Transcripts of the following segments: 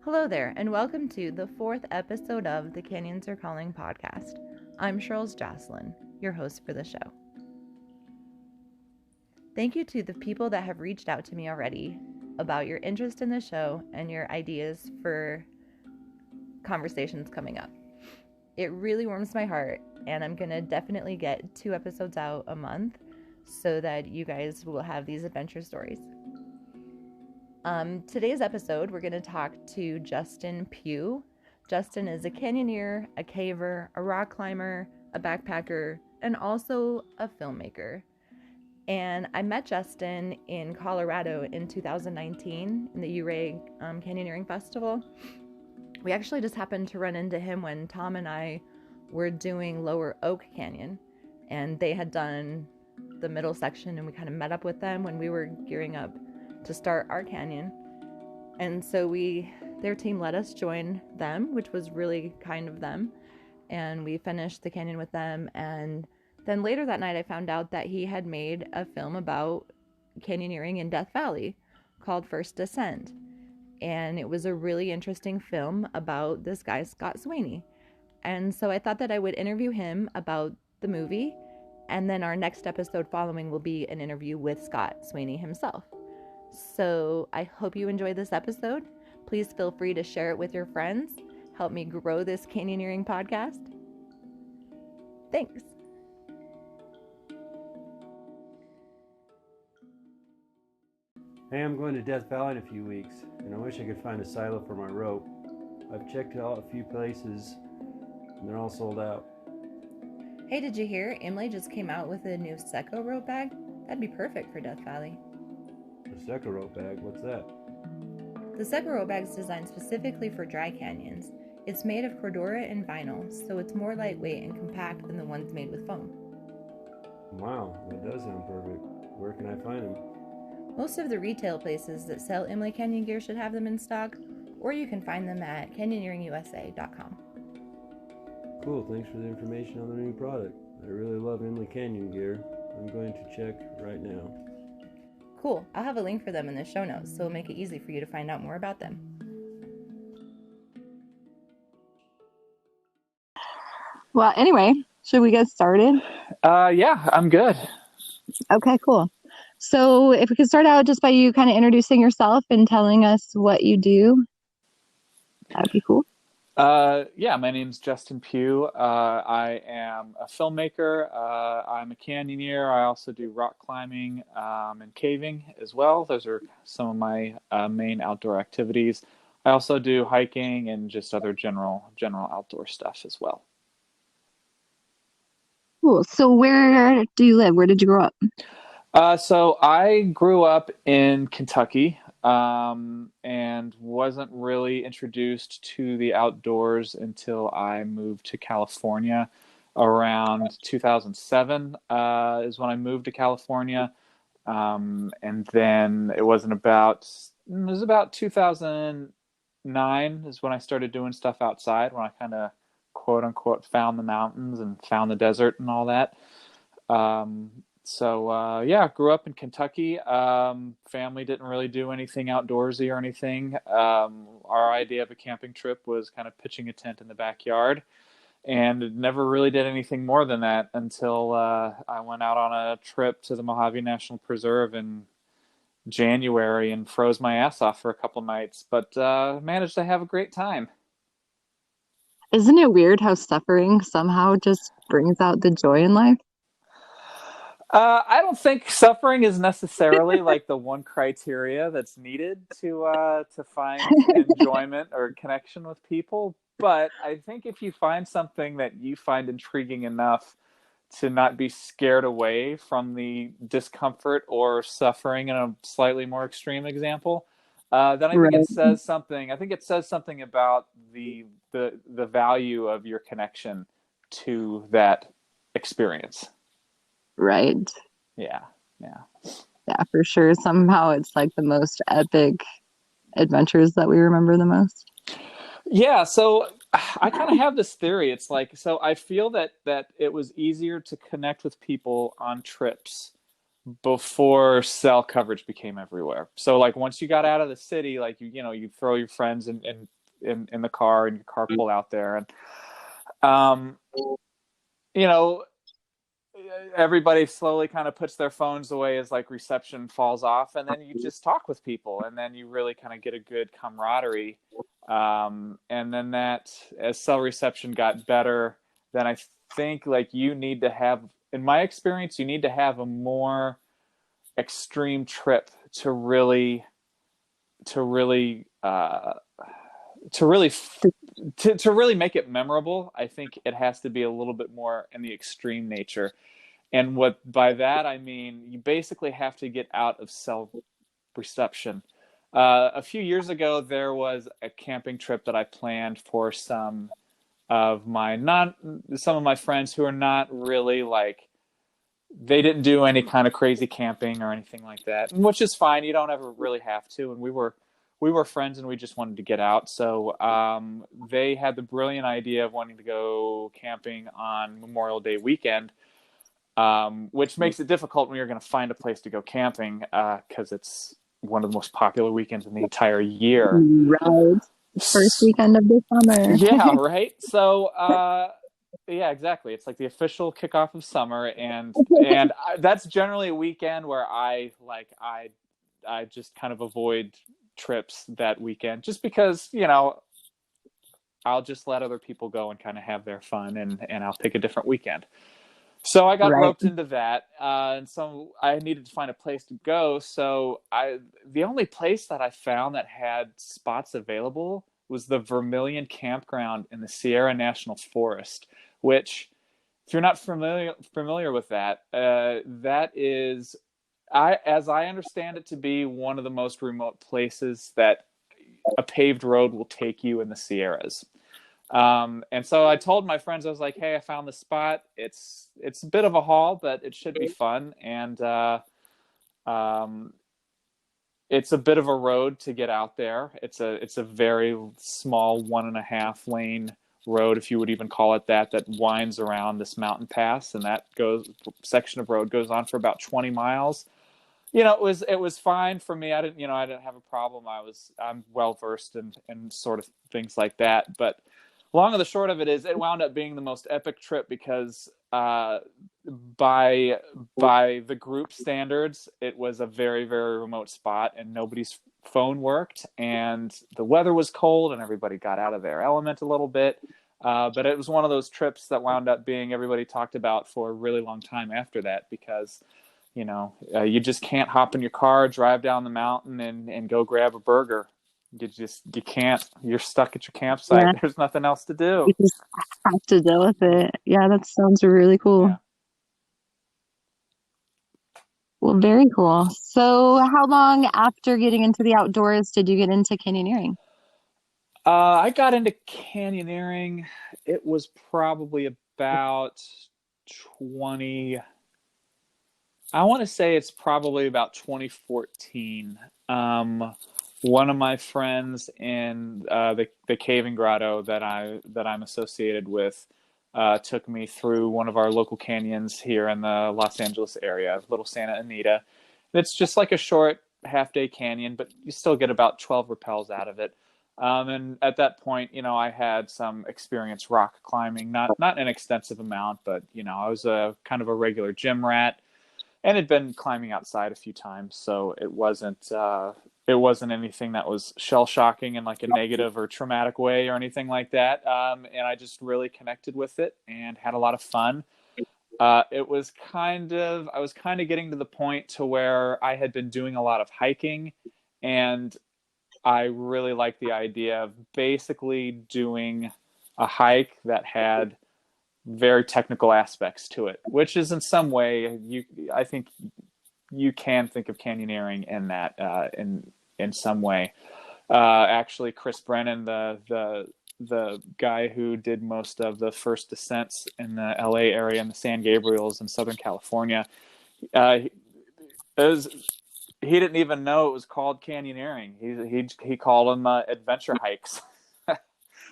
Hello there, and welcome to the fourth episode of the Canyons Are Calling podcast. I'm Charles Jocelyn, your host for the show. Thank you to the people that have reached out to me already about your interest in the show and your ideas for conversations coming up. It really warms my heart, and I'm going to definitely get 2 episodes out a month so that you guys will have these adventure stories. Today's episode, we're going to talk to Justin Pugh. Justin is a canyoneer, a caver, a rock climber, a backpacker, and also a filmmaker. And I met Justin in Colorado in 2019 in the Ouray Canyoneering Festival. We actually just happened to run into him when Tom and I were doing Lower Oak Canyon, and they had done the middle section, and we kind of met up with them when we were gearing up to start our canyon. And so their team let us join them, which was really kind of them. And we finished the canyon with them. And then later that night, I found out that he had made a film about canyoneering in Death Valley called First Descent. And it was a really interesting film about this guy, Scott Swaney. And so I thought that I would interview him about the movie. And then our next episode following will be an interview with Scott Swaney himself. So I hope you enjoyed this episode. Please feel free to share it with your friends. Help me grow this canyoneering podcast. Thanks. Hey, I'm going to Death Valley in a few weeks, and I wish I could find a silo for my rope. I've checked out a few places, and they're all sold out. Hey, did you hear? Emily just came out with a new Seco rope bag. That'd be perfect for Death Valley. A Seco rope bag? What's that? The Seco rope bag is designed specifically for dry canyons. It's made of cordura and vinyl, so it's more lightweight and compact than the ones made with foam. Wow, that does sound perfect. Where can I find them? Most of the retail places that sell Emily Canyon gear should have them in stock, or you can find them at canyoneeringusa.com. Cool, thanks for the information on the new product. I really love Emily Canyon gear. I'm going to check right now. Cool. I'll have a link for them in the show notes, so it'll make it easy for you to find out more about them. Well, anyway, should we get started? Yeah, I'm good. Okay, cool. So if we could start out just by you kind of introducing yourself and telling us what you do, that'd be cool. Yeah, my name's Justin Pugh. I am a filmmaker. I'm a canyoneer. I also do rock climbing and caving as well. Those are some of my main outdoor activities. I also do hiking and just other general outdoor stuff as well. Cool. So where do you live? Where did you grow up? So I grew up in Kentucky. And wasn't really introduced to the outdoors until I moved to California around 2007 is when I moved to California. And then it was about 2009 is when I started doing stuff outside, when I kind of quote unquote found the mountains and found the desert and all that. So grew up in Kentucky. Family didn't really do anything outdoorsy or anything. Our idea of a camping trip was kind of pitching a tent in the backyard, and never really did anything more than that until I went out on a trip to the Mojave National Preserve in January and froze my ass off for a couple nights, but managed to have a great time. Isn't it weird how suffering somehow just brings out the joy in life? I don't think suffering is necessarily like the one criteria that's needed to find enjoyment or connection with people. But I think if you find something that you find intriguing enough to not be scared away from the discomfort or suffering in a slightly more extreme example, then I think it says something. I think it says something about the value of your connection to that experience. Right. Yeah, for sure. Somehow it's like the most epic adventures that we remember the most. Yeah, so I kind of have this theory. It's like, so I feel that it was easier to connect with people on trips before cell coverage became everywhere. So like once you got out of the city, like you throw your friends in the car and your carpool out there, and um, you know, everybody slowly kind of puts their phones away as like reception falls off, and then you just talk with people, and then you really kind of get a good camaraderie. And then that, as cell reception got better, then I think like you need to have, in my experience, you need to have a more extreme trip to really to really to really to really make it memorable. I think it has to be a little bit more in the extreme nature. And what by that I mean, you basically have to get out of cell reception. A few years ago, there was a camping trip that I planned for some of my friends who are not really like, they didn't do any kind of crazy camping or anything like that, which is fine. You don't ever really have to. And we were friends, and we just wanted to get out. So they had the brilliant idea of wanting to go camping on Memorial Day weekend, which makes it difficult when you're going to find a place to go camping, because it's one of the most popular weekends in the entire year. Right. First weekend of the summer. Yeah, right. So, yeah, exactly. It's like the official kickoff of summer, and that's generally a weekend where I just kind of avoid trips that weekend, just because I'll just let other people go and kind of have their fun, and I'll pick a different weekend. So I got roped into that, and so I needed to find a place to go. So the only place that I found that had spots available was the Vermilion Campground in the Sierra National Forest, which, if you're not familiar with that, that is, as I understand it, to be one of the most remote places that a paved road will take you in the Sierras. And so I told my friends, I was like, hey, I found this spot. It's a bit of a haul, but it should be fun. And it's a bit of a road to get out there. It's a very small 1.5 lane road, if you would even call it that winds around this mountain pass. And that section of road goes on for about 20 miles. It was fine for me. I didn't have a problem. I'm well versed in sort of things like that. But long and the short of it is, it wound up being the most epic trip because by the group standards, it was a very, very remote spot, and nobody's phone worked, and the weather was cold, and everybody got out of their element a little bit. But it was one of those trips that wound up being, everybody talked about for a really long time after that, because you just can't hop in your car, drive down the mountain, and go grab a burger. You can't. You're stuck at your campsite. Yeah. There's nothing else to do. You just have to deal with it. Yeah, that sounds really cool. Yeah. Well, very cool. So how long after getting into the outdoors did you get into canyoneering? I got into canyoneering. It was probably about 20. I want to say it's probably about 2014. One of my friends in the caving grotto that I'm associated with took me through one of our local canyons here in the Los Angeles area, Little Santa Anita. It's just like a short half-day canyon, but you still get about 12 rappels out of it. And at that point, I had some experience rock climbing, not an extensive amount, but I was a kind of a regular gym rat, and had been climbing outside a few times, so it wasn't anything that was shell-shocking in like a negative or traumatic way or anything like that. And I just really connected with it and had a lot of fun. I was kind of getting to the point to where I had been doing a lot of hiking, and I really liked the idea of basically doing a hike that had very technical aspects to it, which is in some way, I think you can think of canyoneering in that, in some way. Actually, Chris Brennan, the guy who did most of the first descents in the LA area and the San Gabriels in Southern California, he didn't even know it was called canyoneering. He called them adventure hikes.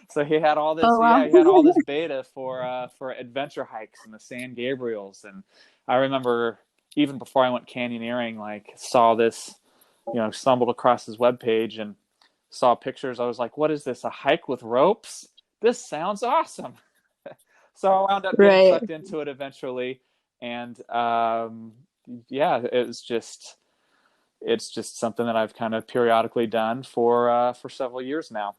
So he had all this. Oh, wow. Yeah, he had all this beta for adventure hikes in the San Gabriels, and I remember even before I went canyoneering, like saw this, stumbled across his webpage and saw pictures. I was like, what is this? A hike with ropes? This sounds awesome. So I wound up getting Right. sucked into it eventually. And yeah, it's just something that I've kind of periodically done for several years now.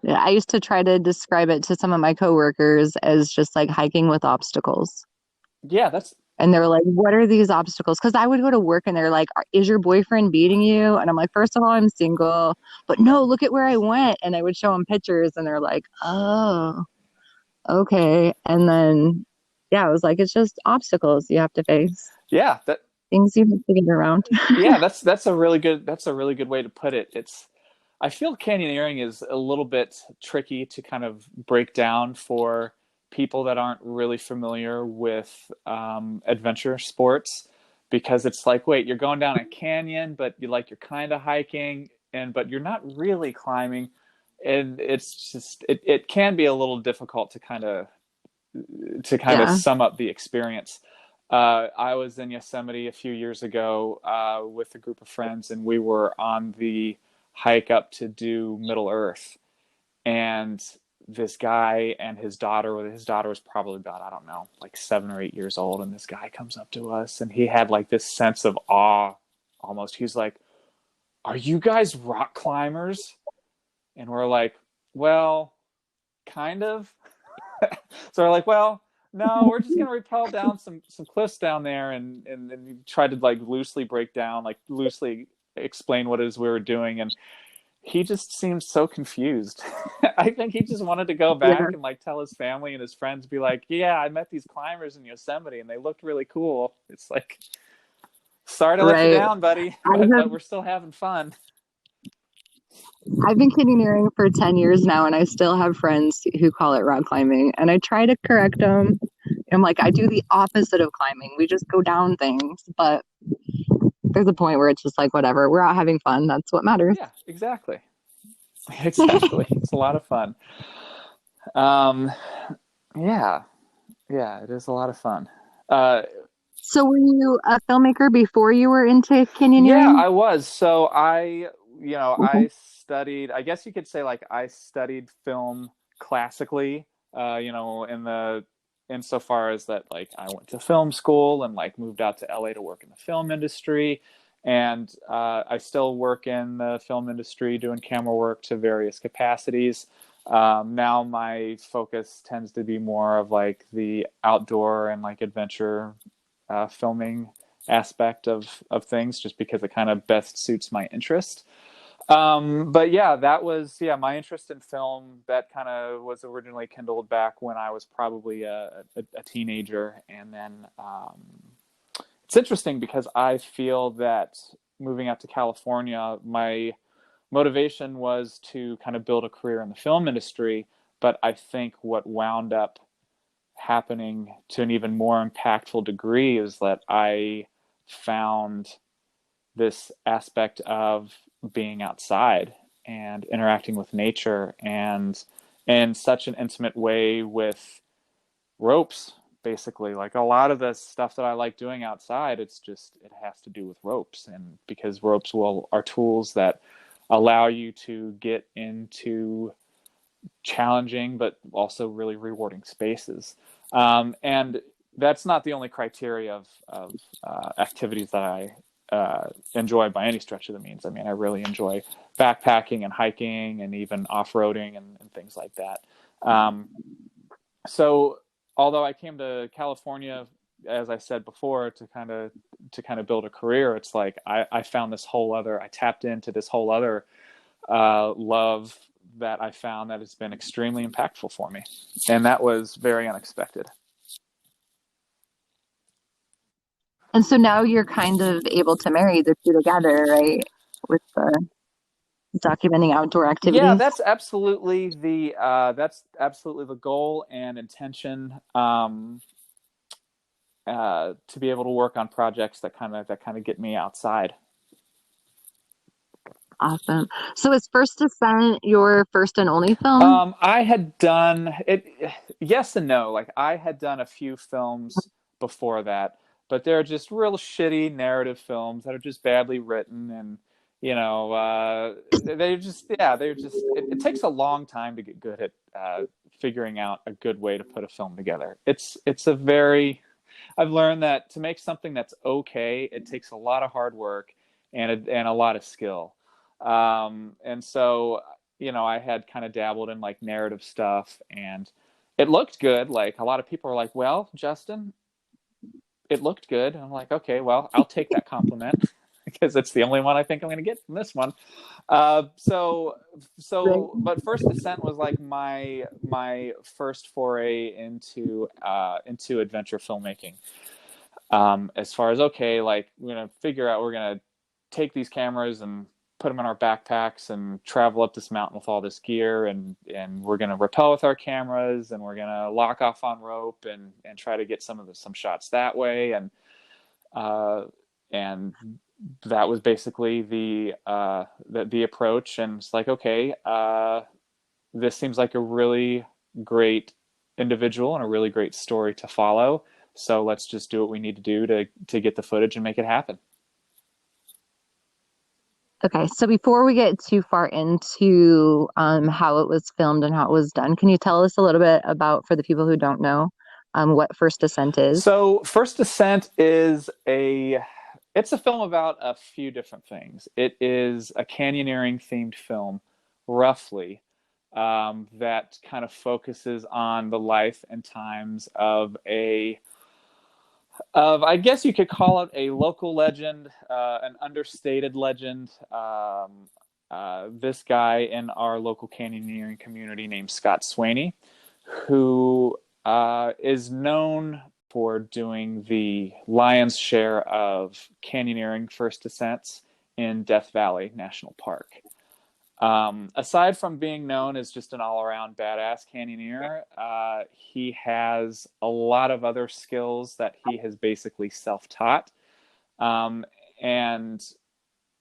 Yeah, I used to try to describe it to some of my coworkers as just like hiking with obstacles. Yeah, that's And they're like, what are these obstacles? Because I would go to work and they're like, is your boyfriend beating you? And I'm like, first of all, I'm single. But no, look at where I went. And I would show them pictures and they're like, oh, okay. And then, yeah, I was like, it's just obstacles you have to face, yeah, that things you have to get around. yeah, that's a really good way to put it. I feel canyoneering is a little bit tricky to kind of break down for people that aren't really familiar with adventure sports, because it's like, wait, you're going down a canyon, but you're kind of hiking, but you're not really climbing, and it can be a little difficult to kind of Yeah. sum up the experience. I was in Yosemite a few years ago with a group of friends, and we were on the hike up to do Middle Earth. And this guy and his daughter was probably about, I don't know, like 7 or 8 years old. And this guy comes up to us and he had like this sense of awe almost. He's like, "Are you guys rock climbers?" And we're like, "Well, kind of." So we're like, "Well, no, we're just gonna rappel down some cliffs down there," and we tried to like loosely break down, like loosely explain what it is we were doing, and he just seemed so confused. I think he just wanted to go Yeah. back and like tell his family and his friends, be like, "Yeah, I met these climbers in Yosemite and they looked really cool." It's like, sorry to let you Right. down, buddy, I but have, we're still having fun. I've been canyoneering for 10 years now, and I still have friends who call it rock climbing. And I try to correct them. I'm like, I do the opposite of climbing. We just go down things. But there's a point where it's just like, whatever, we're out having fun. That's what matters. Yeah, exactly. Exactly. It's a lot of fun. Um, yeah, yeah, it is a lot of fun. Uh, So were you a filmmaker before you were into Yeah, canyoneering? I was. So I Mhm. studied, I guess you could say like I studied film classically, insofar as that like I went to film school and like moved out to LA to work in the film industry. And I still work in the film industry doing camera work to various capacities. Now my focus tends to be more of like the outdoor and like adventure filming aspect of things, just because it kind of best suits my interest. But yeah, that was, yeah, my interest in film that kind of was originally kindled back when I was probably a teenager. And then it's interesting because I feel that moving out to California, my motivation was to kind of build a career in the film industry. But I think what wound up happening to an even more impactful degree is that I found this aspect of being outside and interacting with nature, and in such an intimate way with ropes. Basically, like a lot of the stuff that I like doing outside, it has to do with ropes, and because ropes are tools that allow you to get into challenging but also really rewarding spaces. And that's not the only criteria of activities that I enjoy by any stretch of the means. I mean, I really enjoy backpacking and hiking and even off-roading and things like that. So although I came to California, as I said before, to kind of build a career, it's like I found I tapped into this whole other love that I found that has been extremely impactful for me. And that was very unexpected. And so now you're kind of able to marry the two together, right? With the documenting outdoor Yeah, activities. that's absolutely the goal and intention, to be able to work on projects that kind of get me outside. Awesome. So is First Descent your first and only film? I had done it, yes and no. Like I had done a few films before that, but they're just real shitty narrative films that are just badly written, and it takes a long time to get good at figuring out a good way to put a film together. I've learned that to make something that's okay, it takes a lot of hard work and a lot of skill. And so, I had kind of dabbled in like narrative stuff, and it looked good. Like a lot of people are like, "Well, Justin, it looked good." And I'm like, "Okay, well, I'll take that compliment." Because it's the only one I think I'm going to get from this one. But First Descent was like my first foray into adventure filmmaking. As far as, okay, like we're going to take these cameras and put them in our backpacks and travel up this mountain with all this gear, and we're going to rappel with our cameras, and we're going to lock off on rope and try to get some shots that way. And that was basically the approach. And it's like, okay, this seems like a really great individual and a really great story to follow. So let's just do what we need to do to get the footage and make it happen. Okay, so before we get too far into how it was filmed and how it was done, can you tell us a little bit about, for the people who don't know, what First Descent is? So First Descent is it's a film about a few different things. It is a canyoneering themed film, roughly, that kind of focuses on the life and times of I guess you could call it a local legend, an understated legend. This guy in our local canyoneering community named Scott Swaney, who is known for doing the lion's share of canyoneering first descents in Death Valley National Park. Aside from being known as just an all-around badass canyoneer, he has a lot of other skills that he has basically self-taught, and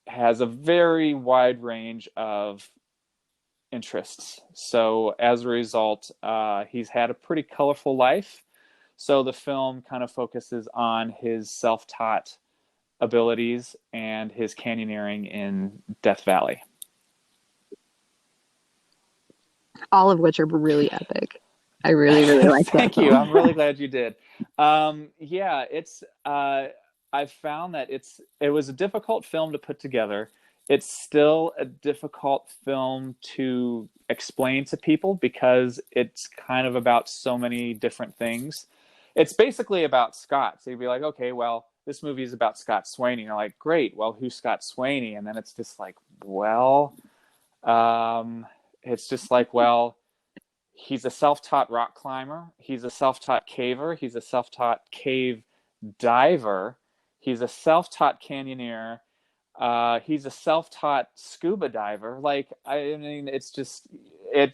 has a very wide range of interests. So as a result, he's had a pretty colorful life. So the film kind of focuses on his self-taught abilities and his canyoneering in Death Valley. All of which are really epic. I really, really like that. Thank you. I'm really glad you did. It's I've found that it was a difficult film to put together. It's still a difficult film to explain to people because it's kind of about so many different things. It's basically about Scott. So you'd be like, okay, well, this movie is about Scott Swaney. And you're like, great. Well, who's Scott Swaney? And then it's just like, well, it's just like, well, he's a self-taught rock climber. He's a self-taught caver. He's a self-taught cave diver. He's a self-taught canyoneer. He's a self-taught scuba diver. Like, I mean, it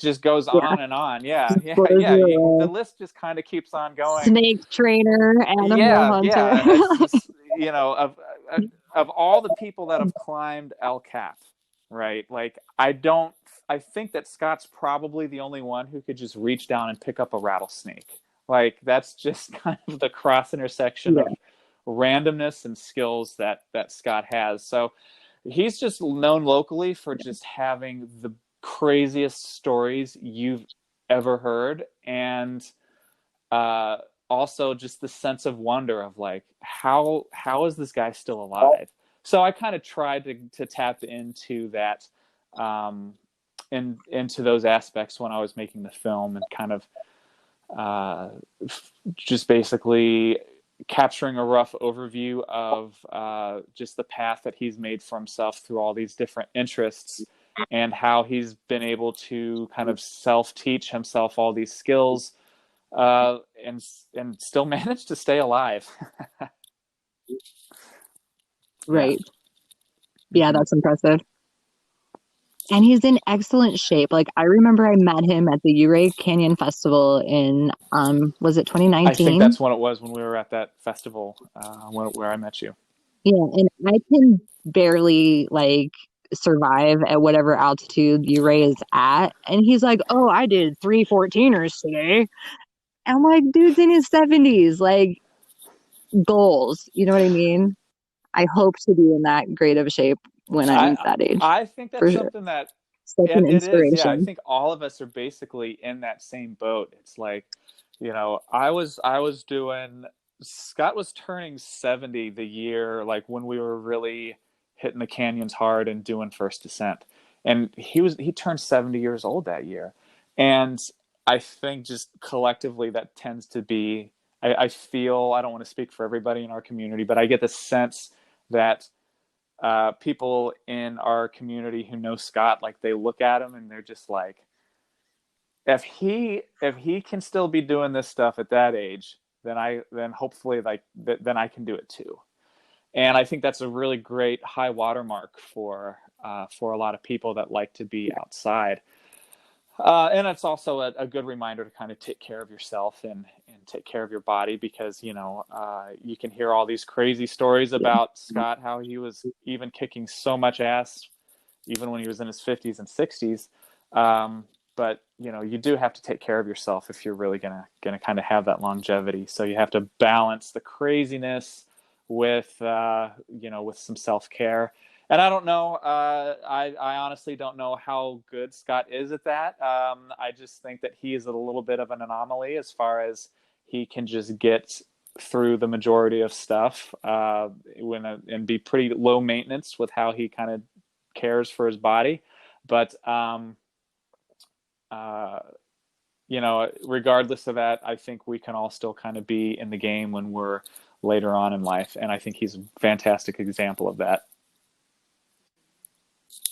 just goes on and on. Yeah. The list just kind of keeps on going. Snake trainer, animal hunter. Yeah. It's just, of all the people that have climbed El Cap, right? Like, I think that Scott's probably the only one who could just reach down and pick up a rattlesnake. Like, that's just kind of the cross intersection of randomness and skills that Scott has. So he's just known locally for just having the craziest stories you've ever heard, and also just the sense of wonder of like, how is this guy still alive? So I kind of tried to tap into that, into those aspects when I was making the film, and kind of just basically capturing a rough overview of just the path that he's made for himself through all these different interests, and how he's been able to kind of self-teach himself all these skills, and still manage to stay alive. Right. Yeah, that's impressive. And he's in excellent shape. Like, I remember I met him at the Ouray Canyon Festival in, was it 2019? I think that's when it was, when we were at that festival, where I met you. Yeah, and I can barely, like, survive at whatever altitude Ouray is at. And he's like, oh, I did 3 14ers today. I'm like, dude's in his 70s. Like, goals. You know what I mean? I hope to be in that great of shape when I'm I that age, I think for that's sure. something that Such an it is. Yeah, I inspiration. think all of us are basically in that same boat. It's like, I was doing. Scott was turning 70 the year like when we were really hitting the canyons hard and doing first descent, and he turned 70 years old that year, and I think just collectively that tends to be. I feel, I don't want to speak for everybody in our community, but I get the sense that people in our community who know Scott, like they look at him and they're just like, if he can still be doing this stuff at that age, then hopefully then I can do it too. And I think that's a really great high watermark for a lot of people that like to be outside. And it's also a good reminder to kind of take care of yourself and take care of your body, because, you can hear all these crazy stories about Scott, how he was even kicking so much ass, even when he was in his 50s and 60s. But, you do have to take care of yourself if you're really gonna kind of have that longevity. So you have to balance the craziness with some self-care. And I don't know. I honestly don't know how good Scott is at that. I just think that he is a little bit of an anomaly as far as he can just get through the majority of stuff and be pretty low maintenance with how he kind of cares for his body. But uh, regardless of that, I think we can all still kind of be in the game when we're later on in life, and I think he's a fantastic example of that.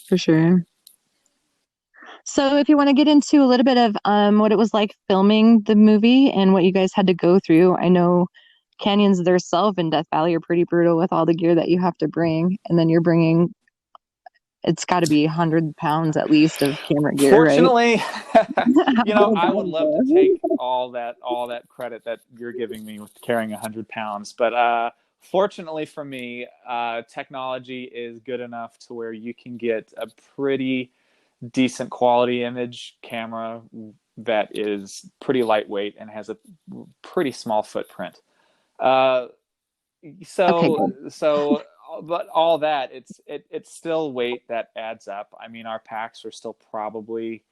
For sure. So if you want to get into a little bit of what it was like filming the movie and what you guys had to go through, I know canyons themselves in Death Valley are pretty brutal with all the gear that you have to bring, and then you're bringing, it's got to be 100 pounds at least of camera gear, right? Fortunately, How did I would that love to take go? all that credit that you're giving me with carrying 100 pounds, but fortunately for me, technology is good enough to where you can get a pretty decent quality image camera that is pretty lightweight and has a pretty small footprint. Uh, Okay, so good. so but all that, it's still weight that adds up. I mean, our packs are still probably,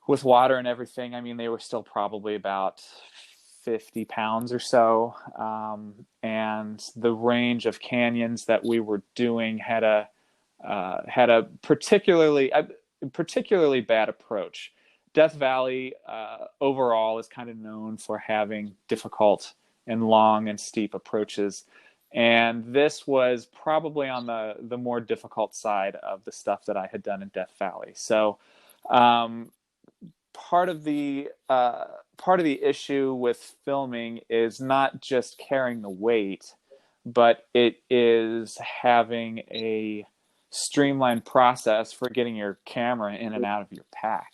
with water and everything, I mean, they were still probably about 50 pounds or so. And the range of canyons that we were doing had a particularly bad approach. Death Valley overall is kind of known for having difficult and long and steep approaches, and this was probably on the more difficult side of the stuff that I had done in Death Valley. So um, part of the issue with filming is not just carrying the weight, but it is having a streamlined process for getting your camera in and out of your pack.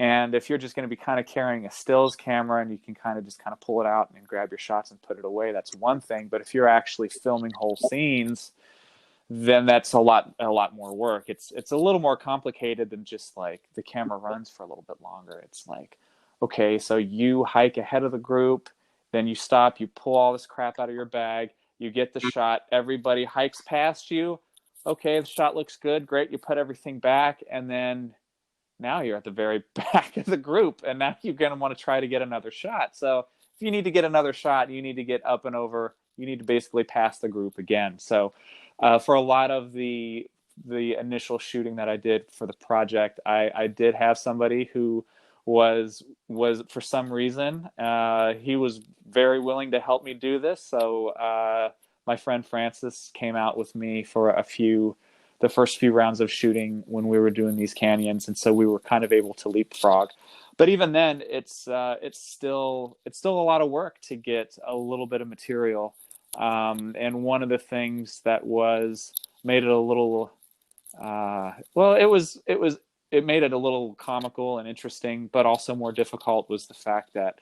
And if you're just going to be kind of carrying a stills camera and you can kind of pull it out and grab your shots and put it away, that's one thing. But if you're actually filming whole scenes, then that's a lot more work. It's a little more complicated than just like the camera runs for a little bit longer. It's like, okay, so you hike ahead of the group, then you stop, you pull all this crap out of your bag, you get the shot, everybody hikes past you. Okay, the shot looks good, great, you put everything back, and then now you're at the very back of the group, and now you're going to want to try to get another shot. So if you need to get another shot, you need to get up and over. You need to basically pass the group again. So for a lot of the initial shooting that I did for the project, I did have somebody who was for some reason he was very willing to help me do this. So my friend Francis came out with me for the first few rounds of shooting when we were doing these canyons, and so we were kind of able to leapfrog. But even then, it's still a lot of work to get a little bit of material. And one of the things that made it a little it made it a little comical and interesting, but also more difficult, was the fact that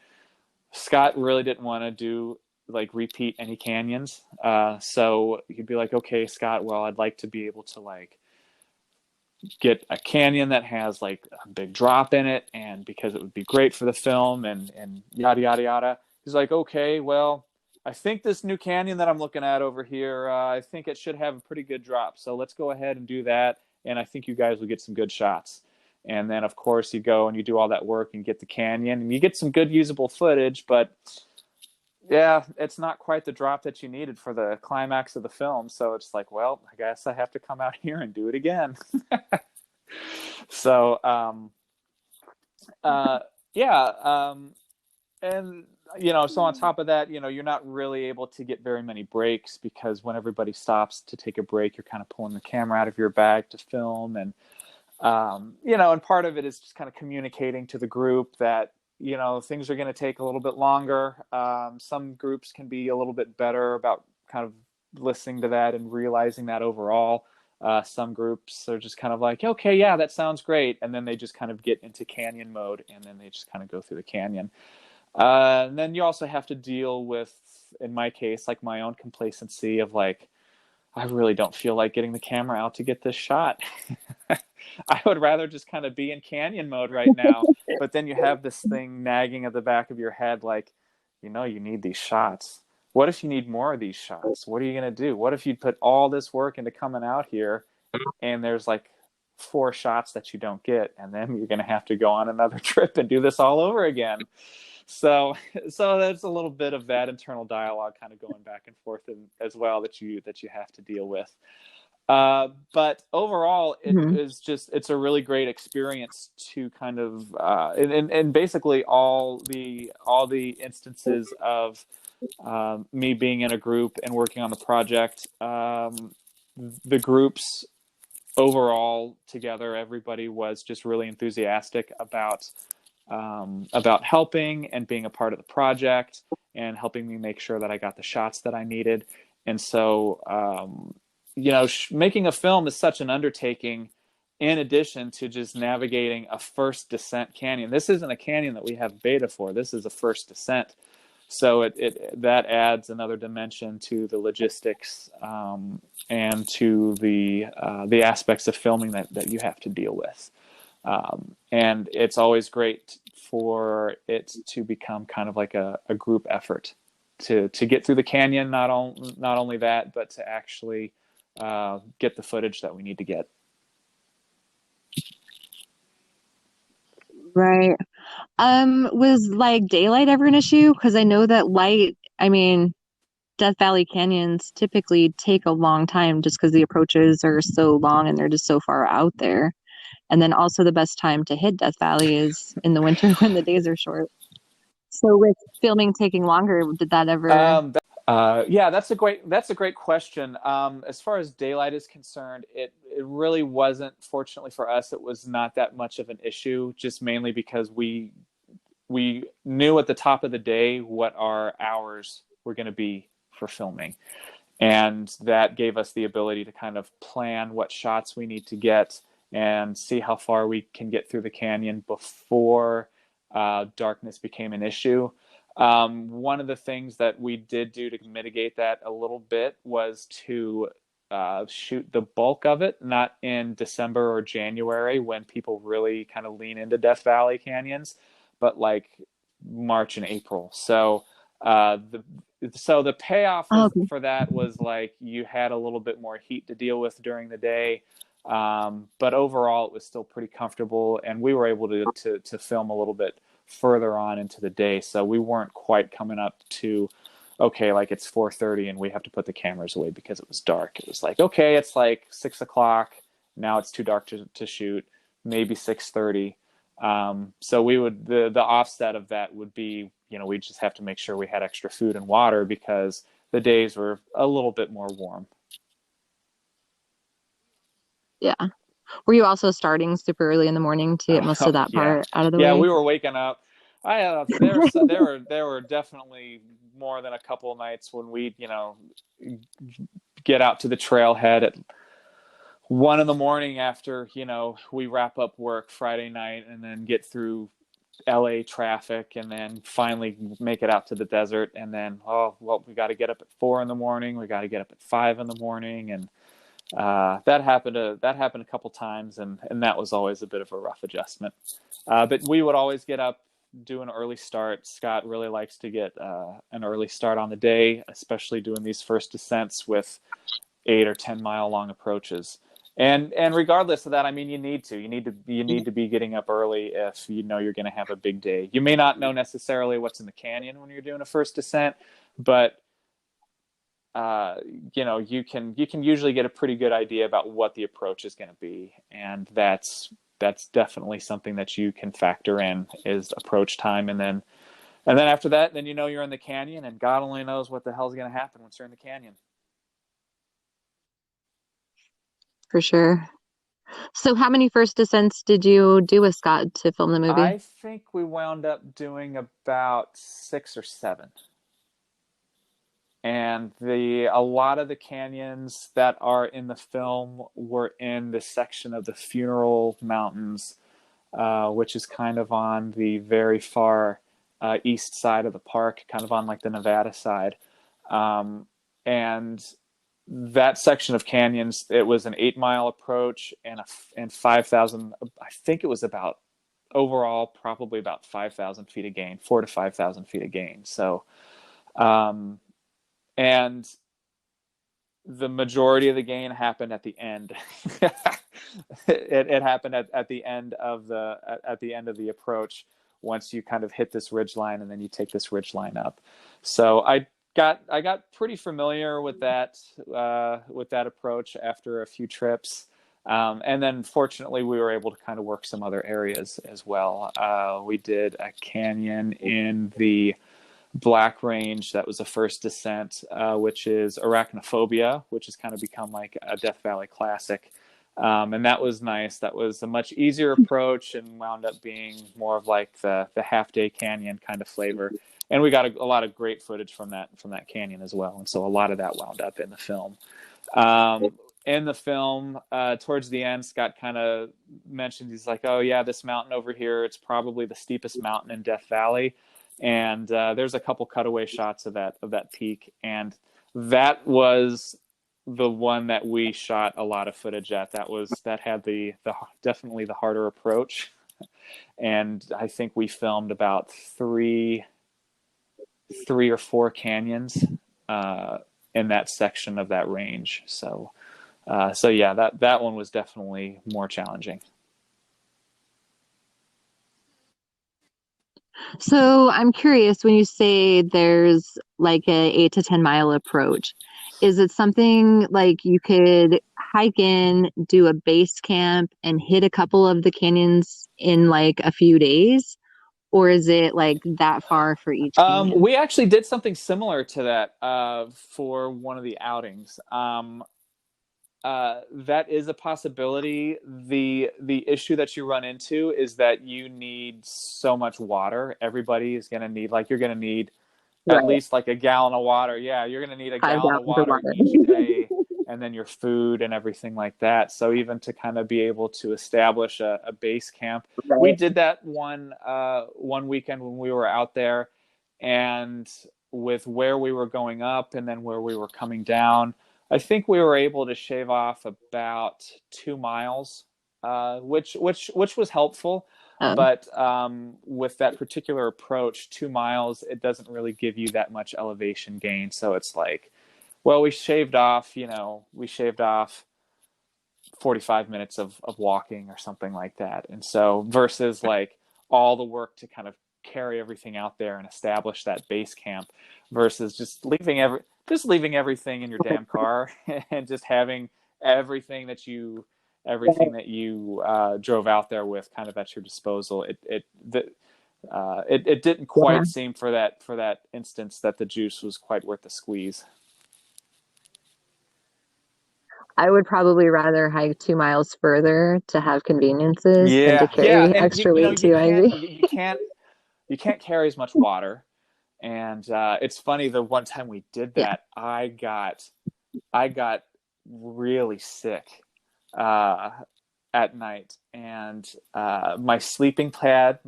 Scott really didn't want to do like repeat any canyons. So he'd be like, okay, Scott, well, I'd like to be able to like get a canyon that has like a big drop in it, and because it would be great for the film and yada yada yada. He's like, okay, well, I think this new canyon that I'm looking at over here, I think it should have a pretty good drop. So let's go ahead and do that. And I think you guys will get some good shots. And then, of course, you go and you do all that work and get the canyon. And you get some good usable footage. But, yeah, it's not quite the drop that you needed for the climax of the film. So it's like, well, I guess I have to come out here and do it again. So, yeah. And, so on top of that, you're not really able to get very many breaks because when everybody stops to take a break, you're kind of pulling the camera out of your bag to film. And, and part of it is just kind of communicating to the group that, things are going to take a little bit longer. Some groups can be a little bit better about kind of listening to that and realizing that overall. Some groups are just kind of like, okay, yeah, that sounds great. And then they just kind of get into canyon mode and then they just kind of go through the canyon. And then you also have to deal with, in my case, like my own complacency of like, I really don't feel like getting the camera out to get this shot. I would rather just kind of be in canyon mode right now. But then you have this thing nagging at the back of your head, like, you need these shots. What if you need more of these shots? What are you going to do? What if you put all this work into coming out here and there's like 4 shots that you don't get, and then you're going to have to go on another trip and do this all over again. So there's a little bit of that internal dialogue kind of going back and forth as well that you have to deal with. But overall, it's a really great experience to kind of, and basically all the instances of me being in a group and working on the project, the groups overall together, everybody was just really enthusiastic about helping and being a part of the project and helping me make sure that I got the shots that I needed. And so, making a film is such an undertaking in addition to just navigating a first descent canyon. This isn't a canyon that we have beta for. This is a first descent. So that adds another dimension to the logistics and to the aspects of filming that you have to deal with. And it's always great for it to become kind of like a group effort to get through the canyon. Not only that, but to actually get the footage that we need to get. Right. Was like daylight ever an issue? Because I know that Death Valley canyons typically take a long time just because the approaches are so long and they're just so far out there. And then also the best time to hit Death Valley is in the winter when the days are short. So with filming taking longer, did that ever? Yeah, that's a great question. As far as daylight is concerned, it really wasn't. Fortunately for us, it was not that much of an issue. Just mainly because we knew at the top of the day what our hours were going to be for filming, and that gave us the ability to kind of plan what shots we need to get and see how far we can get through the canyon before darkness became an issue. One of the things that we did do to mitigate that a little bit was to shoot the bulk of it, not in December or January when people really kind of lean into Death Valley canyons, but like March and April. So the payoff for that was like you had a little bit more heat to deal with during the day. But overall, it was still pretty comfortable, and we were able to film a little bit further on into the day, so we weren't quite coming up to, okay, like it's 4:30 and we have to put the cameras away because it was dark. It was like, okay, it's like 6:00 now, it's too dark to shoot, maybe 6:30. So we would the offset of that would be, we just have to make sure we had extra food and water because the days were a little bit more warm. Yeah. Were you also starting super early in the morning to get most of that part out of the way? Yeah, we were waking up. There were definitely more than a couple of nights when we, get out to the trailhead at 1 a.m. after, we wrap up work Friday night and then get through LA traffic and then finally make it out to the desert. And then, we got to get up at 4 a.m. We got to get up at 5 a.m. And that happened a couple times, and that was always a bit of a rough adjustment. But we would always get up do an early start. Scott really likes to get an early start on the day, especially doing these first descents with 8 or 10 mile long approaches. And regardless of that, I mean, you need to be getting up early if you know you're going to have a big day. You may not know necessarily what's in the canyon when you're doing a first descent, but you can usually get a pretty good idea about what the approach is going to be, and that's definitely something that you can factor in, is approach time, and then after that, then you're in the canyon, and God only knows what the hell's going to happen once you're in the canyon. For sure. So how many first descents did you do with Scott to film the movie? I think we wound up doing about 6 or 7. And a lot of the canyons that are in the film were in the section of the Funeral Mountains, which is kind of on the very far east side of the park, kind of on like the Nevada side. And that section of canyons, it was an 8-mile approach and 5,000. I think it was about overall probably about 5,000 feet of gain, 4,000 to 5,000 feet of gain. So, and the majority of the gain happened at the end. it happened at the end of the approach, once you kind of hit this ridge line, and then you take this ridge line up. So I got pretty familiar with that approach after a few trips, and then fortunately we were able to kind of work some other areas as well. We did a canyon in the Black Range that was a first descent, which is Arachnophobia, which has kind of become like a Death Valley classic. And that was nice. That was a much easier approach and wound up being more of like the half-day canyon kind of flavor. And we got a lot of great footage from that canyon as well. And so a lot of that wound up in the film. In the film, towards the end, Scott kind of mentioned, he's like, oh yeah, this mountain over here, it's probably the steepest mountain in Death Valley. And there's a couple cutaway shots of that peak. And that was the one that we shot a lot of footage at. That had the definitely the harder approach. And I think we filmed about three or four canyons in that section of that range. So yeah, that one was definitely more challenging. So I'm curious, when you say there's like a 8 to 10 mile approach, is it something like you could hike in, do a base camp, and hit a couple of the canyons in like a few days? Or is it like that far for each canyon? We actually did something similar to that for one of the outings. That is a possibility. The issue that you run into is that you need so much water. Everybody is going to need, like, you're going to need at least like a gallon of water. Yeah, you're going to need a 5 gallon of water each day, and then your food and everything like that. So even to kind of be able to establish a base camp, we did that one weekend when we were out there, and with where we were going up and then where we were coming down, I think we were able to shave off about 2 miles, which was helpful. But with that particular approach, 2 miles, it doesn't really give you that much elevation gain. So it's like, well, we shaved off 45 minutes of walking or something like that. And so versus like all the work to kind of carry everything out there and establish that base camp versus just leaving everything in your damn car and just having everything that you drove out there with kind of at your disposal. It didn't quite seem for that instance that the juice was quite worth the squeeze. I would probably rather hike 2 miles further to have conveniences than to carry extra weight too. I agree. You can't carry as much water. And it's funny, the one time we did that, I got really sick at night, and my sleeping pad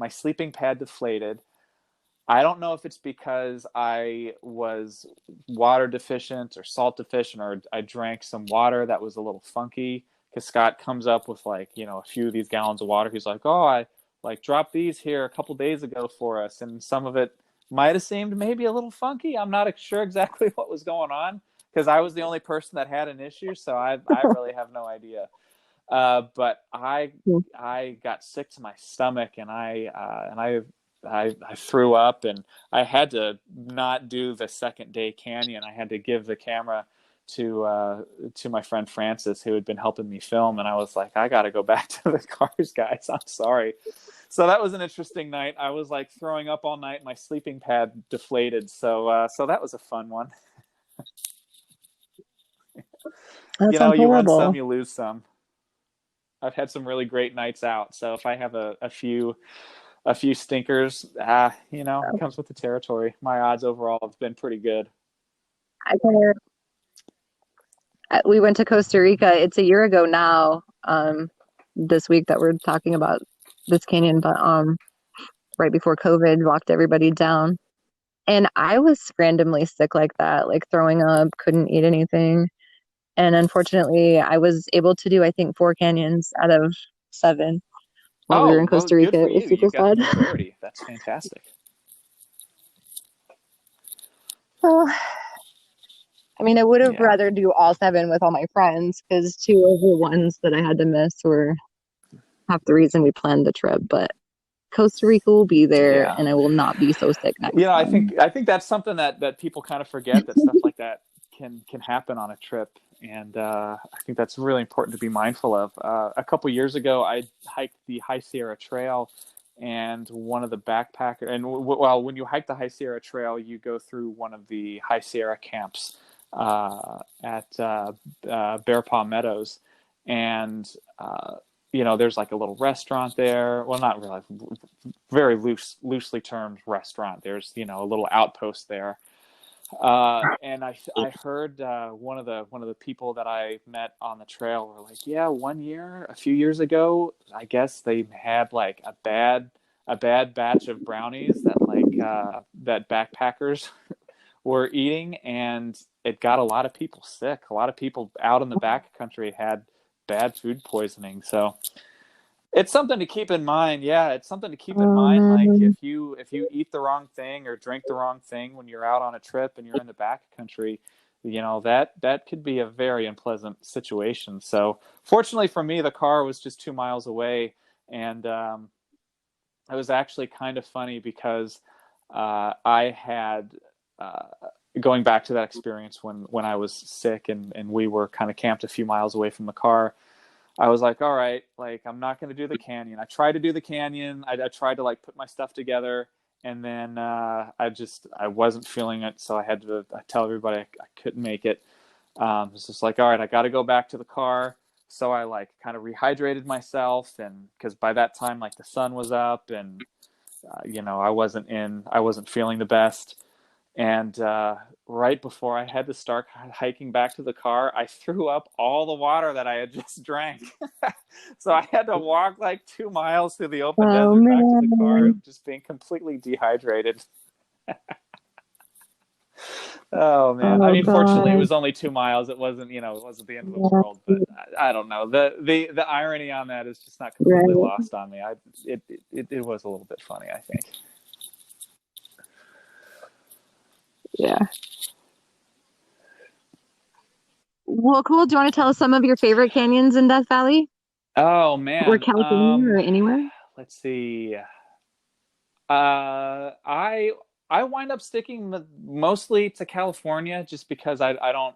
deflated. I don't know if it's because I was water deficient or salt deficient, or I drank some water that was a little funky, because Scott comes up with like, a few of these gallons of water. He's like, oh, like dropped these here a couple days ago for us, and some of it might have seemed maybe a little funky. I'm not sure exactly what was going on because I was the only person that had an issue, so I really have no idea. But I got sick to my stomach, and I threw up, and I had to not do the second day canyon. I had to give the camera to my friend Francis, who had been helping me film, and I was like, I got to go back to the cars, guys. I'm sorry. So that was an interesting night. I was like throwing up all night. My sleeping pad deflated. So that was a fun one. That You know, sounds you win horrible. some, you lose some. I've had some really great nights out. So if I have a few stinkers, you know, it comes with the territory. My odds overall have been pretty good. I kind we went to Costa Rica. It's a year ago now. This week that we're talking about this canyon, but right before COVID locked everybody down, and I was randomly sick like that, like throwing up, couldn't eat anything, and unfortunately, I was able to do I think 4 canyons out of 7 while we were Oh, in well, Costa good Rica. for It was you. super You got the sad. majority. That's fantastic. So, I mean, I would have Yeah. rather do all 7 with all my friends because 2 of the ones that I had to miss were half the reason we planned the trip. But Costa Rica will be there, Yeah. and I will not be so sick You next know, time. I think that's something that people kind of forget, that stuff like that can happen on a trip, and I think that's really important to be mindful of. A couple years ago, I hiked the High Sierra Trail, and one of the backpacker and well, when you hike the High Sierra Trail, you go through one of the High Sierra camps at Bear Paw Meadows, and you know, there's like a little restaurant there. Well, not really, very loosely termed restaurant. There's, you know, a little outpost there. And I heard one of the people that I met on the trail were like, yeah, a few years ago, I guess they had like a bad batch of brownies that that backpackers were eating, and it got a lot of people sick. A lot of people out in the backcountry had bad food poisoning. So it's something to keep in mind. Yeah, it's something to keep in Oh mind. Like man. if you eat the wrong thing or drink the wrong thing when you're out on a trip and you're in the backcountry, you know, that could be a very unpleasant situation. So fortunately for me, the car was just 2 miles away, and it was actually kind of funny because I had going back to that experience when I was sick and we were kind of camped a few miles away from the car. I was like, all right, like I'm not going to do the canyon. I tried to do the canyon. I tried to like put my stuff together, and then I wasn't feeling it, so I had to tell everybody I couldn't make it. It's just like, all right, I got to go back to the car. So I like kind of rehydrated myself, and because by that time like the sun was up, and you know, I wasn't feeling the best. And right before I had to start hiking back to the car, I threw up all the water that I had just drank. So I had to walk like 2 miles through the open Oh desert back to the car, man. just being completely dehydrated. Oh man! I Oh mean, fortunately, it god. was only 2 miles. It wasn't, you know, it wasn't the end of the world. But I don't know. The irony on that is just not completely Right. lost on me. It was a little bit funny, I think. Yeah. Well, cool. Do you want to tell us some of your favorite canyons in Death Valley Oh or man. California or anywhere? Let's see. I wind up sticking mostly to California just because uh, I don't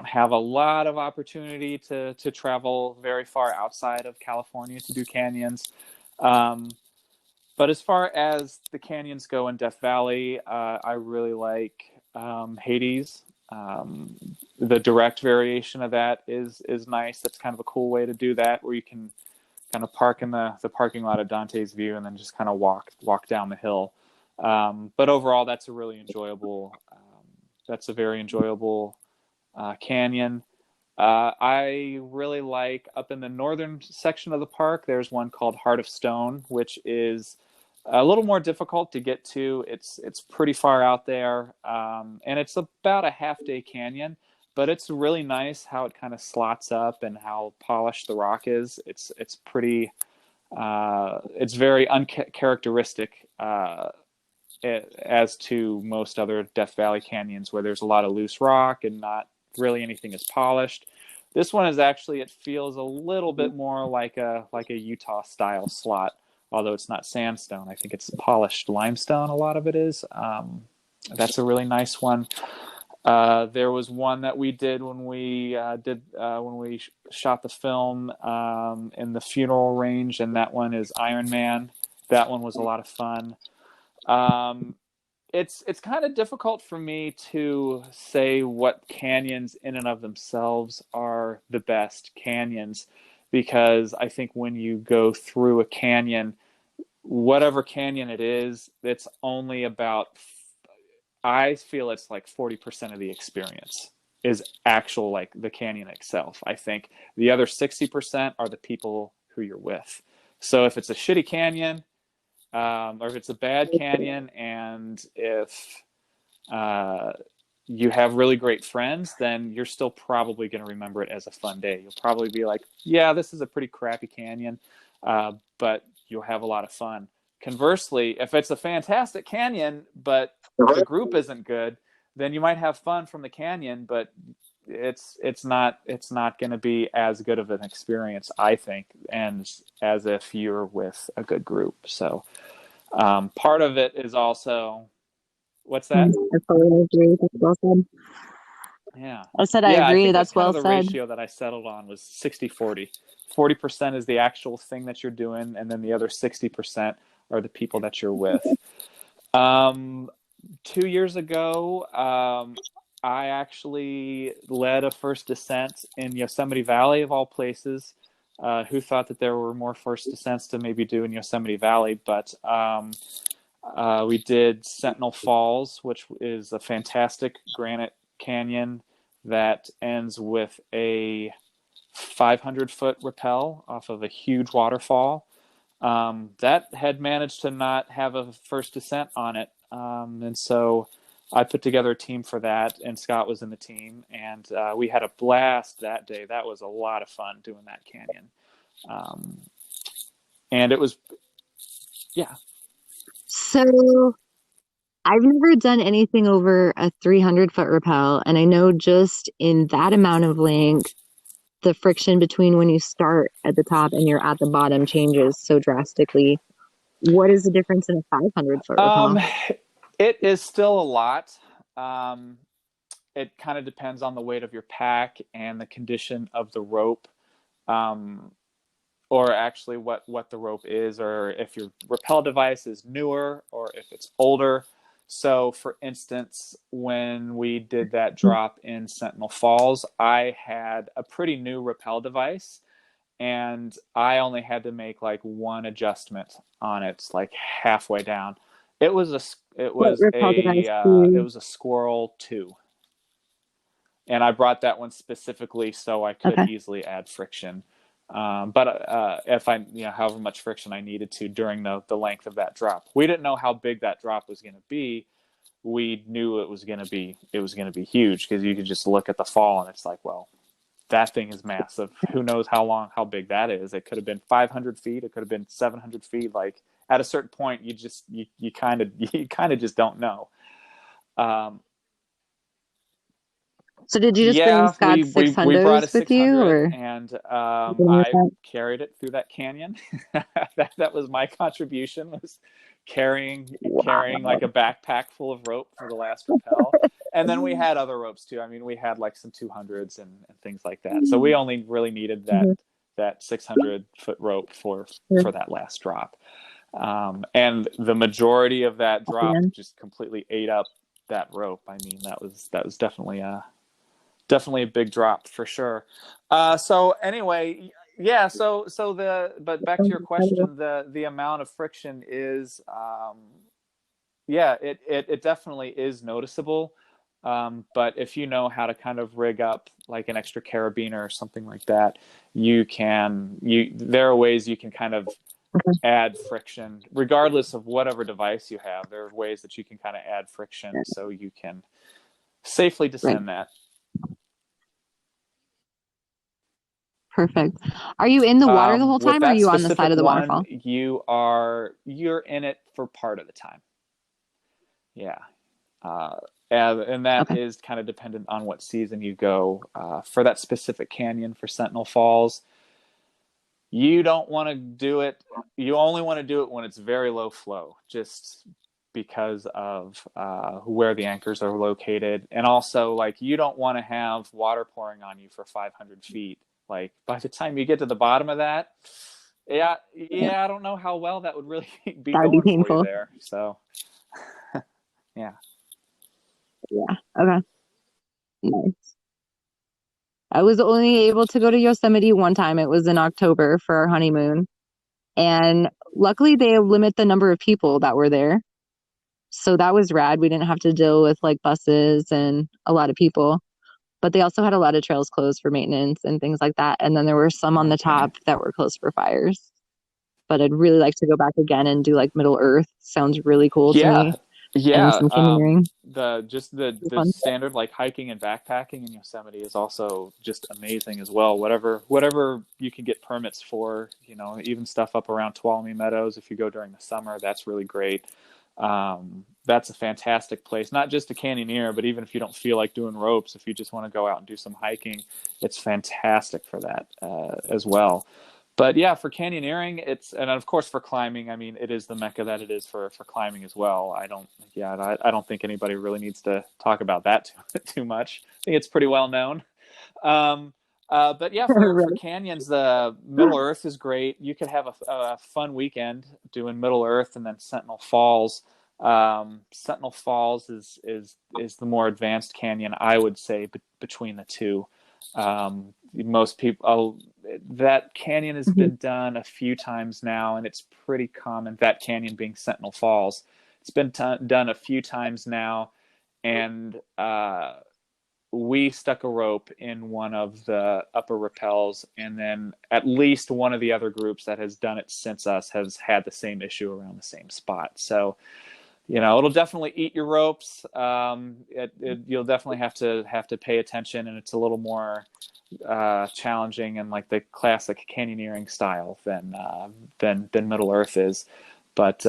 have a lot of opportunity to travel very far outside of California to do canyons. Um, but as far as the canyons go in Death Valley, I really like Hades. Um, the direct variation of that is nice. That's kind of a cool way to do that, where you can kind of park in the parking lot of Dante's View and then just kind of walk down the hill. But overall, that's a very enjoyable canyon. I really like up in the northern section of the park. There's one called Heart of Stone, which is a little more difficult to get to. It's pretty far out there, and it's about a half day canyon. but it's really nice how it kind of slots up and how polished the rock is. It's pretty. It's very uncharacteristic as to most other Death Valley canyons, where there's a lot of loose rock and not really anything is polished. This one is actually, it feels a little bit more like a Utah style slot, although it's not sandstone. I think it's polished limestone. A lot of it is. That's a really nice one. There was one that we did when we shot the film in the funeral range, and that one is Iron Man. That one was a lot of fun. It's kind of difficult for me to say what canyons in and of themselves are the best canyons, because I think when you go through a canyon, whatever canyon it is, it's only about, I feel it's like 40% of the experience is actual, like the canyon itself. I think the other 60% are the people who you're with. So if it's a shitty canyon, or if it's a bad canyon, and if you have really great friends, then you're still probably going to remember it as a fun day. You'll probably be like, yeah, this is a pretty crappy canyon, but you'll have a lot of fun. Conversely, if it's a fantastic canyon, but the group isn't good, then you might have fun from the canyon, but it's not going to be as good of an experience, I think, and as if you're with a good group. So part of it is also, what's that? I totally agree. That's well said. Yeah. I said I I agree. think That's well the said. ratio that I settled on was 60-40. 40% is the actual thing that you're doing, and then the other 60% are the people that you're with. 2 years ago, I actually led a first descent in Yosemite Valley, of all places. Who thought that there were more first descents to maybe do in Yosemite Valley? But we did Sentinel Falls, which is a fantastic granite canyon that ends with a 500-foot rappel off of a huge waterfall. That had managed to not have a first descent on it. And so I put together a team for that, and Scott was in the team, and we had a blast that day. That was a lot of fun doing that canyon. And it was, yeah. So I've never done anything over a 300-foot rappel, and I know just in that amount of length, the friction between when you start at the top and you're at the bottom changes so drastically. What is the difference in a 500-foot rappel? It is still a lot. It kind of depends on the weight of your pack and the condition of the rope, or actually what the rope is, or if your rappel device is newer or if it's older. So, for instance, when we did that drop in Sentinel Falls, I had a pretty new rappel device, and I only had to make like one adjustment on it, like halfway down. It was a Squirrel 2, and I brought that one specifically so I could easily add friction. But if I, however much friction I needed to during the length of that drop. We didn't know how big that drop was going to be. We knew it was going to be huge, because you could just look at the fall and it's like, well, that thing is massive. Who knows how big that is? It could have been 500 feet. It could have been 700 feet. Like, at a certain point, you kind of just don't know. So did you just bring Scott's 600s we brought a 600 with you, or? And I carried it through that canyon. that was my contribution, was carrying like a backpack full of rope for the last rappel. And then we had other ropes too. I mean, we had like some 200s and things like that. So we only really needed that 600-foot rope for that last drop. And the majority of that drop just completely ate up that rope. I mean, that was definitely a big drop for sure. So anyway, yeah. But back to your question, the amount of friction is, it definitely is noticeable. But if you know how to kind of rig up like an extra carabiner or something like that, there are ways you can kind of add friction regardless of whatever device you have. There are ways that you can kind of add friction so you can safely descend that. Perfect. Are you in the water the whole With time, or are that you on the side specific of the one, waterfall? you're in it for part of the time. Yeah. And that Okay. is kind of dependent on what season you go. For that specific canyon for Sentinel Falls, you don't want to do it. You only want to do it when it's very low flow, just because of where the anchors are located. And also, like, you don't want to have water pouring on you for 500 feet. Like, by the time you get to the bottom of that, yeah, Yeah, I don't know how well that would really be that would be going for you painful. there. So, yeah. Yeah. Okay. Nice. I was only able to go to Yosemite one time. It was in October for our honeymoon. And luckily they limit the number of people that were there. So that was rad. We didn't have to deal with like buses and a lot of people. But they also had a lot of trails closed for maintenance and things like that. And then there were some on the Okay. top that were closed for fires. But I'd really like to go back again and do like Middle Earth. Sounds really cool to Yeah, me. And yeah. some canyoneering. The Fun. standard like hiking and backpacking in Yosemite is also just amazing as well. Whatever you can get permits for, even stuff up around Tuolumne Meadows. If you go during the summer, that's really great. That's a fantastic place. Not just a canyoneer, but even if you don't feel like doing ropes, if you just want to go out and do some hiking, it's fantastic for that as well. But yeah, for canyoneering, and of course for climbing, I mean, it is the mecca that it is for climbing as well. I don't think anybody really needs to talk about that too much. I think it's pretty well known. Um, but yeah, for Really? canyons, the Middle Earth is great. You could have a fun weekend doing Middle Earth and then Sentinel Falls. Sentinel Falls is the more advanced canyon, I would say, between the two. Most people, that canyon has Mhm. been done a few times now, and it's pretty common. That canyon being Sentinel Falls, it's been done a few times now, and we stuck a rope in one of the upper rappels, and then at least one of the other groups that has done it since us has had the same issue around the same spot. So, it'll definitely eat your ropes. You'll definitely have to pay attention, and it's a little more challenging and like the classic canyoneering style than Middle Earth is. But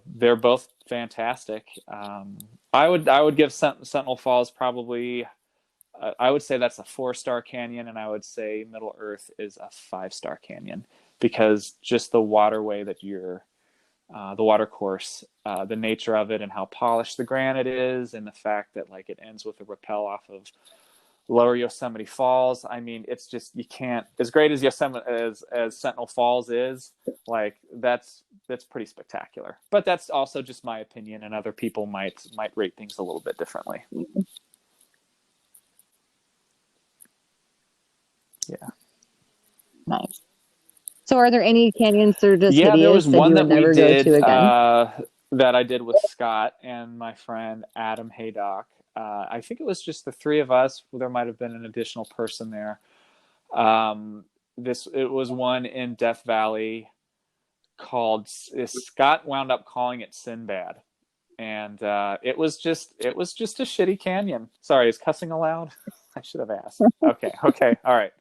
they're both fantastic. I would give Sentinel Falls probably. I would say that's a 4-star canyon, and I would say Middle Earth is a 5-star canyon because just the waterway the water course, the nature of it, and how polished the granite is, and the fact that like it ends with a rappel off of Lower Yosemite Falls. I mean, it's just you can't. As great as Yosemite as Sentinel Falls is, like that's pretty spectacular. But that's also just my opinion, and other people might rate things a little bit differently. Yeah. Nice. So are there any canyons that are just Yeah, there hideous was that one you would that we never go did to again? that I did with Scott and my friend Adam Haydock. I think it was just the three of us. There might have been an additional person there. It was one in Death Valley called. Scott wound up calling it Sinbad, and it was just a shitty canyon. Sorry, is cussing allowed? I should have asked. Okay, all right.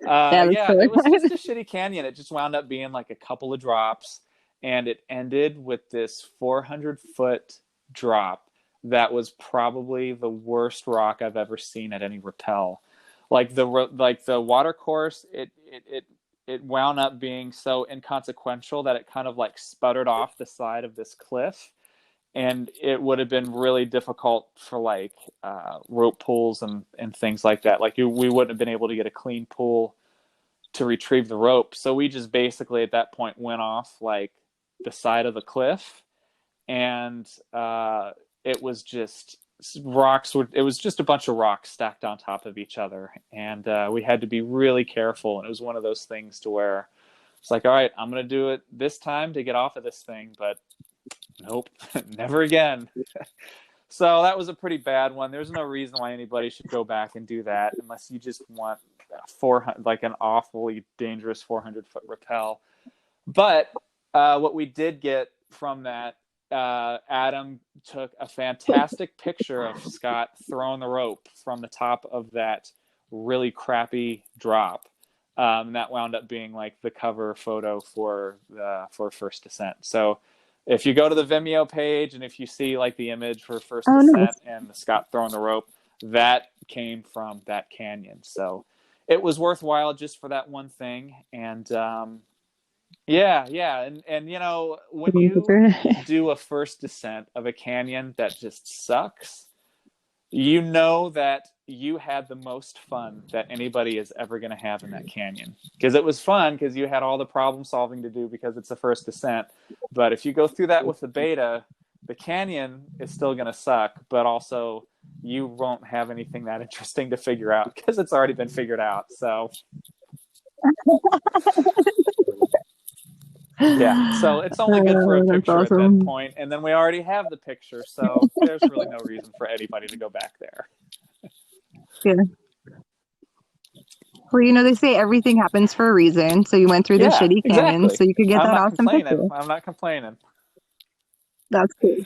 Yeah, that's Yeah, totally it was fine. just a shitty canyon. It just wound up being like a couple of drops, and it ended with this 400-foot drop that was probably the worst rock I've ever seen at any rappel. Like the water course, it wound up being so inconsequential that it kind of like sputtered off the side of this cliff, and it would have been really difficult for like rope pulls and things like that. Like we wouldn't have been able to get a clean pull to retrieve the rope. So we just basically at that point went off like the side of the cliff, and it was just it was just a bunch of rocks stacked on top of each other, and we had to be really careful. And it was one of those things to where it's like, all right, I'm gonna do it this time to get off of this thing, but nope, never again. So that was a pretty bad one. There's no reason why anybody should go back and do that unless you just want 400, like an awfully dangerous 400-foot rappel. But what we did get from that, Adam took a fantastic picture of Scott throwing the rope from the top of that really crappy drop. That wound up being like the cover photo for First Descent. So if you go to the Vimeo page and if you see like the image for First Oh, Descent nice. and the Scott throwing the rope, that came from that canyon. So it was worthwhile just for that one thing. And yeah. And you know, when you do a first descent of a canyon that just sucks, you know that you had the most fun that anybody is ever going to have in that canyon. Because it was fun because you had all the problem solving to do because it's the first descent. But if you go through that with the beta, the canyon is still going to suck, but also you won't have anything that interesting to figure out because it's already been figured out. So yeah, so it's only good for a That's picture at that awesome. point, and then we already have the picture, so there's really no reason for anybody to go back there. Yeah. Well, you know, they say everything happens for a reason. So you went through the Yeah, shitty canyon exactly. so you could get I'm that not awesome picture. complaining. I'm not complaining. That's cool.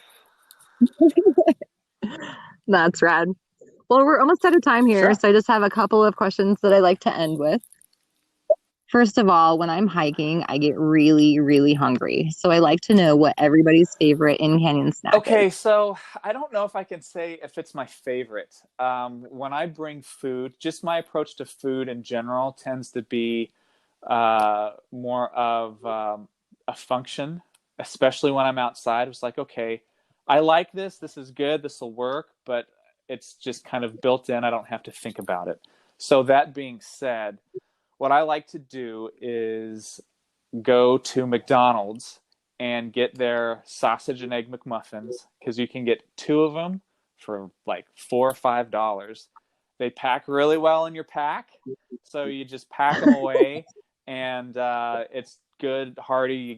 That's rad. Well, we're almost out of time here, Sure. so I just have a couple of questions that I like to end with. First of all, when I'm hiking, I get really, really hungry. So I like to know what everybody's favorite in-canyon snack Okay, is. so I don't know if I can say if it's my favorite. When I bring food, just my approach to food in general tends to be more of a function, especially when I'm outside. It's like, okay, I like this. This is good. This will work, but it's just kind of built in. I don't have to think about it. So that being said, what I like to do is go to McDonald's and get their sausage and egg McMuffins because you can get two of them for like $4 or $5. They pack really well in your pack, so you just pack them away, and it's good, hearty. You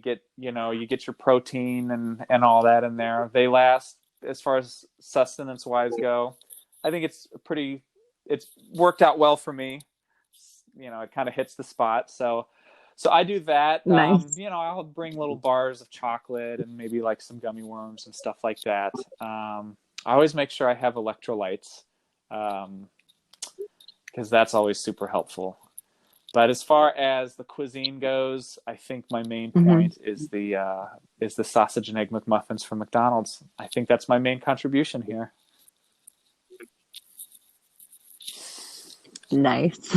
get your protein and all that in there. They last as far as sustenance wise go. I think it's worked out well for me. You know, it kind of hits the spot. So I do that. Nice. I'll bring little bars of chocolate and maybe like some gummy worms and stuff like that. I always make sure I have electrolytes because that's always super helpful. But as far as the cuisine goes, I think my main point is the sausage and egg McMuffins from McDonald's. I think that's my main contribution here. Nice.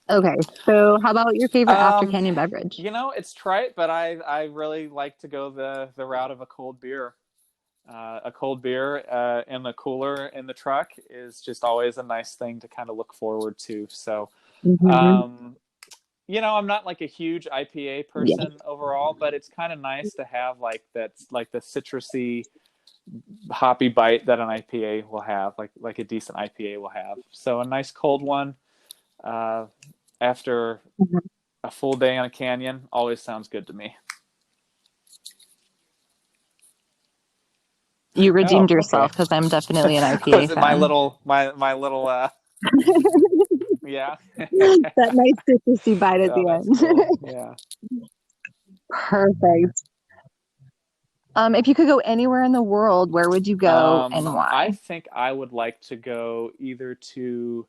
Okay, so how about your favorite after canyon beverage? You know, it's trite, but I really like to go the route of a cold beer. A cold beer in the cooler in the truck is just always a nice thing to kind of look forward to. So, I'm not like a huge IPA Yeah. person overall, but it's kind of nice to have like the citrusy, hoppy bite that an IPA will have, like a decent IPA will have. So a nice cold one after a full day on a canyon always sounds good to me. You redeemed yourself Okay. because I'm definitely an IPA Was it fan. my little yeah. That nice citrusy bite at the That's end. cool. Yeah. Perfect. If you could go anywhere in the world, where would you go and why? I think I would like to go either to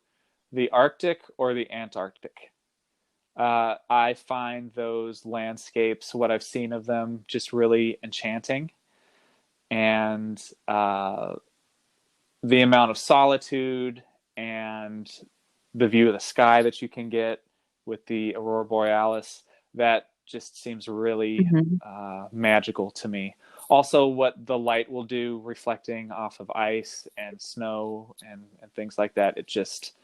the Arctic or the Antarctic. I find those landscapes, what I've seen of them, just really enchanting. And the amount of solitude and the view of the sky that you can get with the aurora borealis, that just seems really magical to me. Also, what the light will do reflecting off of ice and snow and things like that, it just,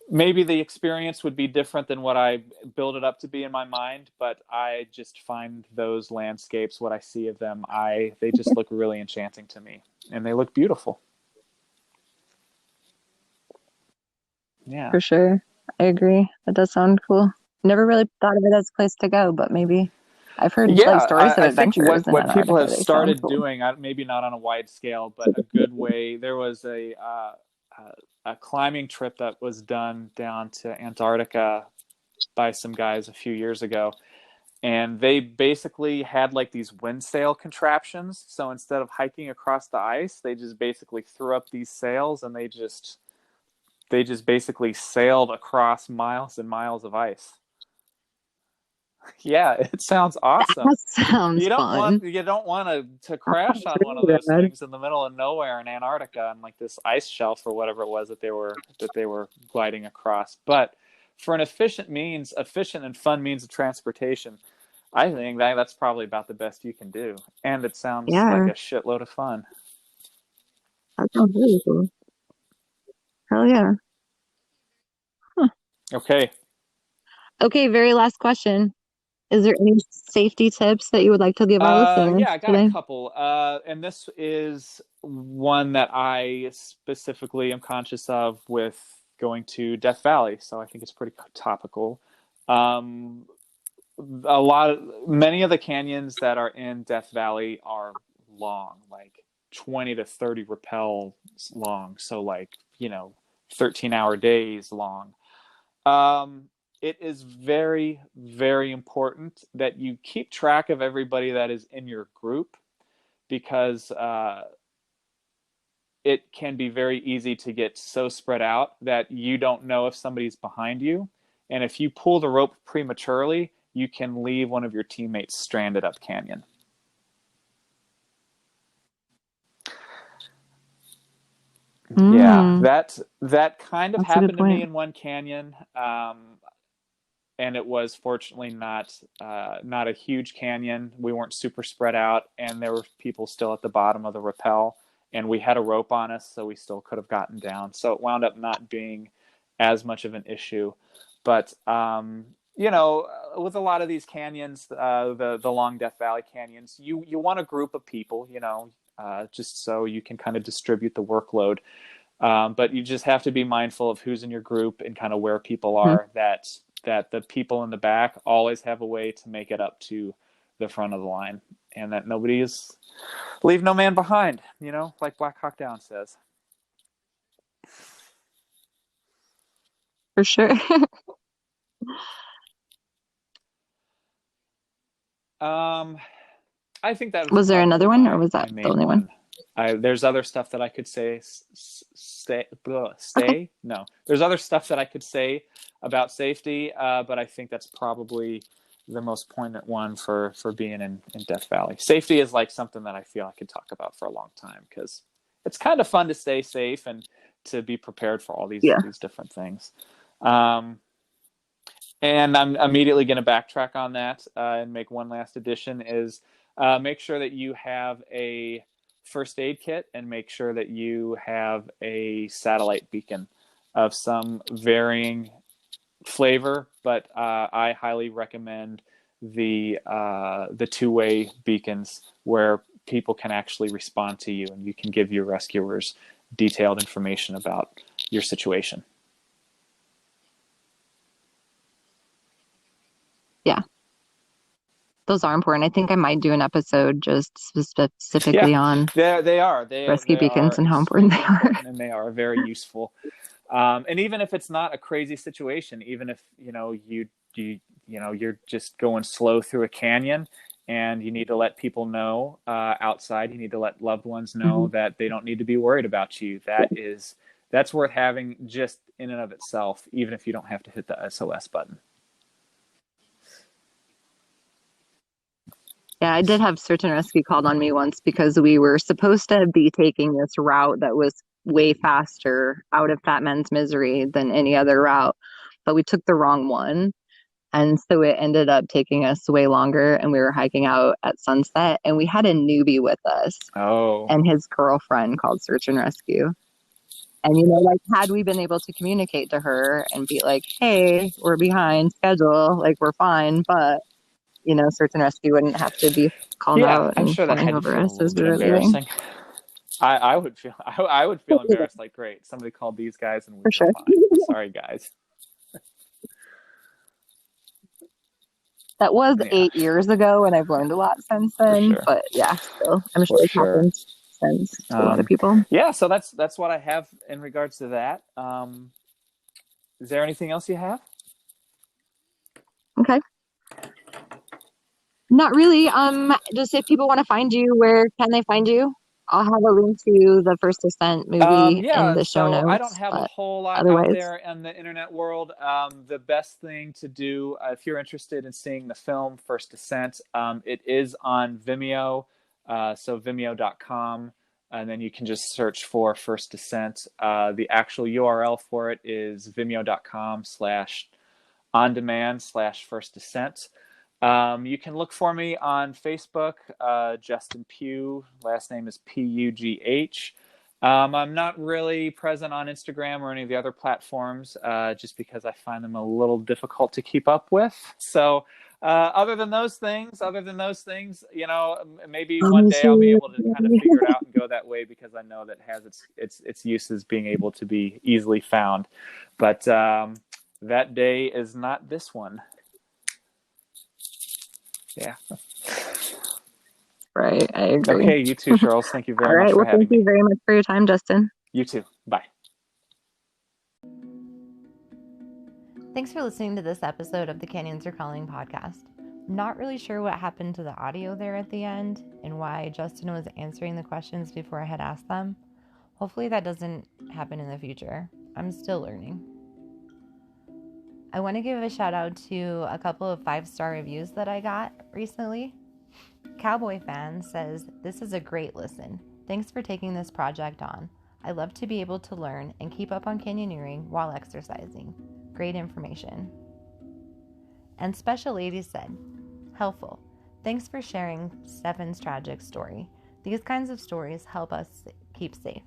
maybe the experience would be different than what I build it up to be in my mind, but I just find those landscapes, what I see of them, they just look really enchanting to me, and they look beautiful. Yeah. For sure. I agree. That does sound cool. Never really thought of it as a place to go, but maybe I've heard like stories of I think adventures in what people Antarctica. have They sound started cool. doing, maybe not on a wide scale, but a good way. There was a climbing trip that was done down to Antarctica by some guys a few years ago, and they basically had like these wind sail contraptions. So instead of hiking across the ice, they just basically threw up these sails and they they just basically sailed across miles and miles of ice. Yeah, it sounds awesome. That sounds fun. You don't want to That crash sounds on one of really those rad. things in the middle of nowhere in Antarctica on like this ice shelf or whatever it was that they were gliding across. But for an efficient and fun means of transportation, I think that's probably about the best you can do. And it sounds like Yeah, a shitload of fun. that sounds really cool. Hell yeah. Huh. Okay. Okay, very last question. Is there any safety tips that you would like to give our listeners Yeah, I got a today? couple. And this is one that I specifically am conscious of with going to Death Valley. So I think it's pretty topical. Um, Many of the canyons that are in Death Valley are long, like 20 to 30 rappels long. So like, 13-hour days long. It is very, very important that you keep track of everybody that is in your group, because it can be very easy to get so spread out that you don't know if somebody's behind you. And if you pull the rope prematurely, you can leave one of your teammates stranded up canyon. Yeah, that kind of That's a good happened to me point. in one canyon. And it was fortunately not a huge canyon. We weren't super spread out, and there were people still at the bottom of the rappel, and we had a rope on us, so we still could have gotten down. So it wound up not being as much of an issue. But with a lot of these canyons, the long Death Valley canyons, you want a group of people, just so you can kind of distribute the workload. But you just have to be mindful of who's in your group and kind of where people are, that the people in the back always have a way to make it up to the front of the line, and that leave no man behind, like Black Hawk Down says. For sure. I think that was Was there another probably one, or my was that the main only one? There's other stuff that I could say. Okay. No, there's other stuff that I could say about safety, but I think that's probably the most poignant one for being in Death Valley. Safety is like something that I feel I could talk about for a long time, because it's kind of fun to stay safe and to be prepared for all these Yeah. different things. And I'm immediately going to backtrack on that and make one last addition, is make sure that you have a first aid kit, and make sure that you have a satellite beacon of some varying flavor, but I highly recommend the two-way beacons, where people can actually respond to you, and you can give your rescuers detailed information about your situation. Yeah. Those are important. I think I might do an episode just specifically on they are rescue beacons and how important they are. And they are very useful. And even if it's not a crazy situation, even if you're just going slow through a canyon, and you need to let people know outside, you need to let loved ones know that they don't need to be worried about you. That's worth having just in and of itself, even if you don't have to hit the SOS button. Yeah, I did have Search and Rescue called on me once, because we were supposed to be taking this route that was way faster out of Fat Man's Misery than any other route, but we took the wrong one. And so it ended up taking us way longer, and we were hiking out at sunset, and we had a newbie with us. Oh. And his girlfriend called Search and Rescue. And, had we been able to communicate to her and be like, hey, we're behind schedule, like, we're fine, but Search and Rescue wouldn't have to be called out I'm and sure that flying had to over feel a us little as we bit were leaving. embarrassing. I would feel embarrassed, like, great, somebody called these guys and we For sure. fine. Sorry, guys. That was 8 years ago, and I've learned a lot since then. Sure. But yeah, still, I'm sure it's happened since to a lot of people. Yeah, so that's what I have in regards to that. Is there anything else you have? Okay. Not really. Just if people want to find you, where can they find you? I'll have a link to the First Descent movie in Yeah, the show so I don't notes, have a but whole lot out otherwise, there in the internet world. The best thing to do, if you're interested in seeing the film First Descent, it is on Vimeo, so vimeo.com, and then you can just search for First Descent. The actual URL for it is vimeo.com/on-demand/First Descent. You can look for me on Facebook, Justin Pugh. Last name is Pugh. I'm not really present on Instagram or any of the other platforms, just because I find them a little difficult to keep up with. So, other than those things, maybe one day I'll be able to kind of figure it out and go that way, because I know that has its uses, being able to be easily found. But that day is not this one. Yeah. right, I agree. Okay, you too, Charles. Thank you very All much right, for well, having thank you me. very much for your time, Justin. You too. Bye. Thanks for listening to this episode of the Canyons Are Calling podcast. I'm not really sure what happened to the audio there at the end and why Justin was answering the questions before I had asked them. Hopefully that doesn't happen in the future. I'm still learning. I want to give a shout out to a couple of 5-star reviews that I got recently. Cowboy Fan says, "This is a great listen. Thanks for taking this project on. I love to be able to learn and keep up on canyoneering while exercising. Great information." And Special Lady said, "Helpful. Thanks for sharing Stefan's tragic story. These kinds of stories help us keep safe."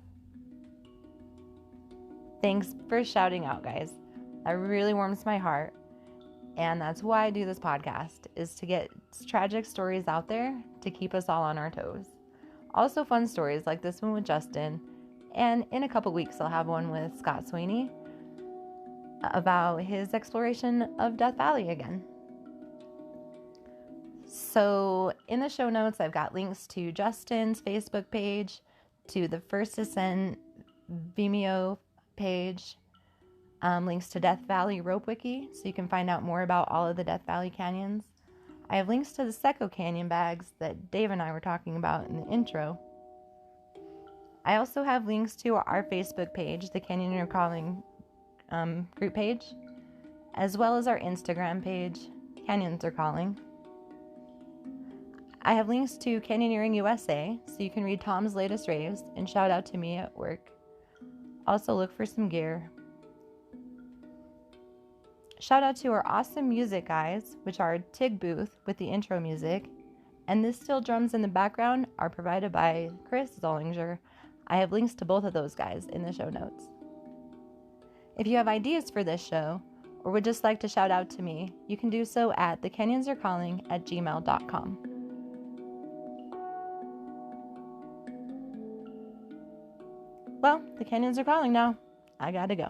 Thanks for shouting out, guys. That really warms my heart. And that's why I do this podcast, is to get tragic stories out there to keep us all on our toes. Also fun stories like this one with Justin. And in a couple weeks, I'll have one with Scott Swaney about his exploration of Death Valley again. So in the show notes, I've got links to Justin's Facebook page, to the First Descent Vimeo page, links to Death Valley Rope Wiki, so you can find out more about all of the Death Valley canyons. I have links to the Secco Canyon bags that Dave and I were talking about in the intro. I also have links to our Facebook page, the Canyoneer Calling group page, as well as our Instagram page, Canyons Are Calling. I have links to Canyoneering USA, so you can read Tom's latest raves and shout out to me at work. Also look for some gear. Shout out to our awesome music guys, which are Tig Booth with the intro music, and the steel drums in the background are provided by Chris Zollinger. I have links to both of those guys in the show notes. If you have ideas for this show, or would just like to shout out to me, you can do so at thecanyonsarecalling@gmail.com. Well, the canyons are calling now. I gotta go.